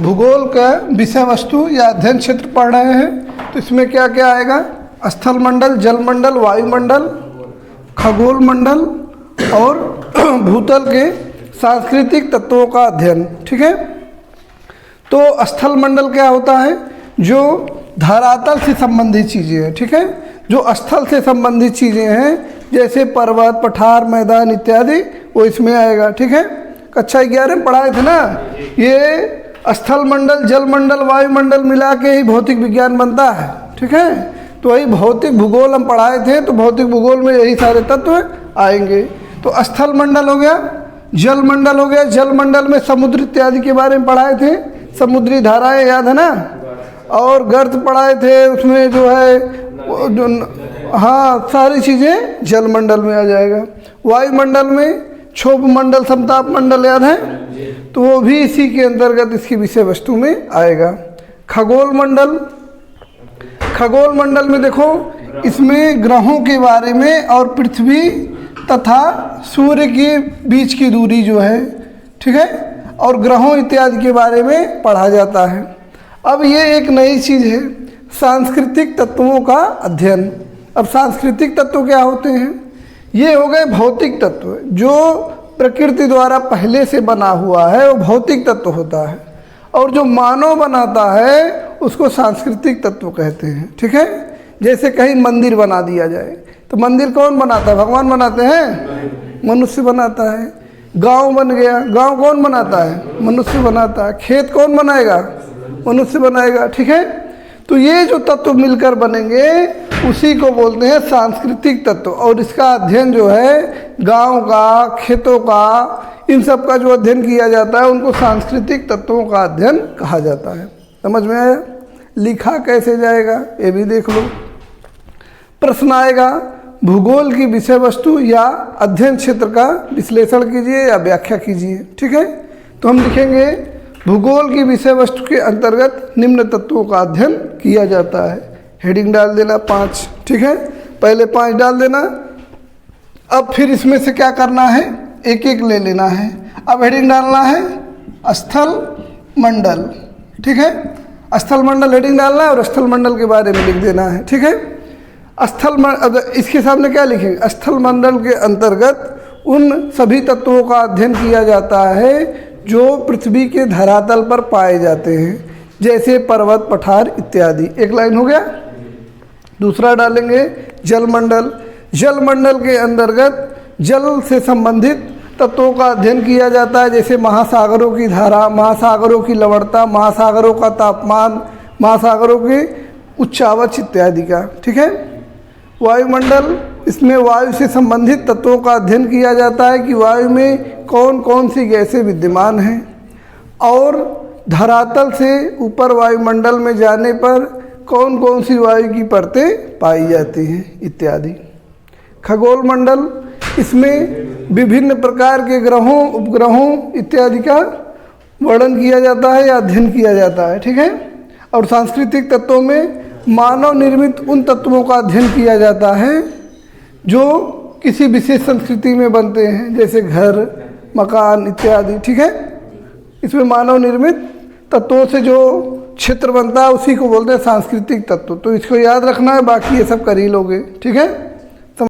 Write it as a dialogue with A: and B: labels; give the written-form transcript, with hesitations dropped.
A: भूगोल का विषय वस्तु या अध्ययन क्षेत्र पढ़ रहे हैं तो इसमें क्या क्या आएगा? स्थल मंडल, जल मंडल, वायुमंडल, खगोल मंडल और भूतल के सांस्कृतिक तत्वों का अध्ययन। ठीक है। तो स्थल मंडल क्या होता है? जो धरातल से संबंधित चीज़ें हैं। ठीक है। जो स्थल से संबंधित चीज़ें हैं जैसे पर्वत, पठार, मैदान इत्यादि, वो इसमें आएगा। ठीक है। कक्षा 11 में पढ़ाए थे ना, ये स्थल मंडल, जल मंडल, वायुमंडल मिला के ही भौतिक विज्ञान बनता है। ठीक है। तो वही भौतिक भूगोल हम पढ़ाए थे, तो भौतिक भूगोल में यही सारे तत्व आएंगे। तो स्थल मंडल हो गया, जल मंडल हो गया। जल मंडल में समुद्र इत्यादि के बारे में पढ़ाए थे, समुद्री धाराएं याद है ना, और गर्त पढ़ाए थे, उसमें जो है जो हाँ सारी चीज़ें जल मंडल में आ जाएगा। वायुमंडल में क्षोभ मंडल, समताप मंडल याद है, तो वो भी इसी के अंतर्गत इसकी विषय वस्तु में आएगा। खगोल मंडल, खगोल मंडल में देखो इसमें ग्रहों के बारे में और पृथ्वी तथा सूर्य के बीच की दूरी जो है, ठीक है, और ग्रहों इत्यादि के बारे में पढ़ा जाता है। अब ये एक नई चीज़ है, सांस्कृतिक तत्वों का अध्ययन। अब सांस्कृतिक तत्व क्या होते हैं? ये हो गए भौतिक तत्व, जो प्रकृति द्वारा पहले से बना हुआ है वो भौतिक तत्व होता है, और जो मानव बनाता है उसको सांस्कृतिक तत्व कहते हैं। ठीक है। जैसे कहीं मंदिर बना दिया जाए तो मंदिर कौन बनाता है? भगवान बनाते हैं? मनुष्य बनाता है। गांव बन गया, गांव कौन बनाता है? मनुष्य बनाता है। खेत कौन बनाएगा? मनुष्य बनाएगा। ठीक है। तो ये जो तत्व मिलकर बनेंगे उसी को बोलते हैं सांस्कृतिक तत्व, और इसका अध्ययन जो है गांव का, खेतों का, इन सब का जो अध्ययन किया जाता है उनको सांस्कृतिक तत्वों का अध्ययन कहा जाता है। समझ में आया? लिखा कैसे जाएगा ये भी देख लो। प्रश्न आएगा, भूगोल की विषय वस्तु या अध्ययन क्षेत्र का विश्लेषण कीजिए या व्याख्या कीजिए। ठीक है। तो हम लिखेंगे भूगोल की विषय वस्तु के अंतर्गत निम्न तत्वों का अध्ययन किया जाता है। हेडिंग डाल देना 5। ठीक है। पहले 5 डाल देना। अब फिर इसमें से क्या करना है? एक एक ले लेना है। अब हेडिंग डालना है स्थल मंडल। ठीक है। स्थल मंडल हेडिंग डालना है और स्थल मंडल के बारे में लिख देना है। ठीक है। स्थल मंडल, इसके सामने क्या लिखेंगे? स्थल मंडल के अंतर्गत उन सभी तत्वों का अध्ययन किया जाता है जो पृथ्वी के धरातल पर पाए जाते हैं, जैसे पर्वत, पठार इत्यादि। एक लाइन हो गया। दूसरा डालेंगे जल मंडल। जल मंडल के अंतर्गत जल से संबंधित तत्वों का अध्ययन किया जाता है, जैसे महासागरों की धारा, महासागरों की लवणता, महासागरों का तापमान, महासागरों के उच्चावच इत्यादि का। ठीक है। वायुमंडल, इसमें वायु से संबंधित तत्वों का अध्ययन किया जाता है कि वायु में कौन कौन सी गैसें विद्यमान हैं, और धरातल से ऊपर वायुमंडल में जाने पर कौन कौन सी वायु की परतें पाई जाती हैं इत्यादि। खगोल मंडल, इसमें विभिन्न प्रकार के ग्रहों, उपग्रहों इत्यादि का वर्णन किया जाता है या अध्ययन किया जाता है। ठीक है। और सांस्कृतिक तत्वों में मानव निर्मित उन तत्वों का अध्ययन किया जाता है जो किसी विशेष संस्कृति में बनते हैं, जैसे घर, मकान इत्यादि। ठीक है। इसमें मानव निर्मित तत्वों से जो क्षेत्र बनता है उसी को बोलते हैं सांस्कृतिक तत्व। तो इसको याद रखना है, बाकी ये सब कर ही लोगे। ठीक है।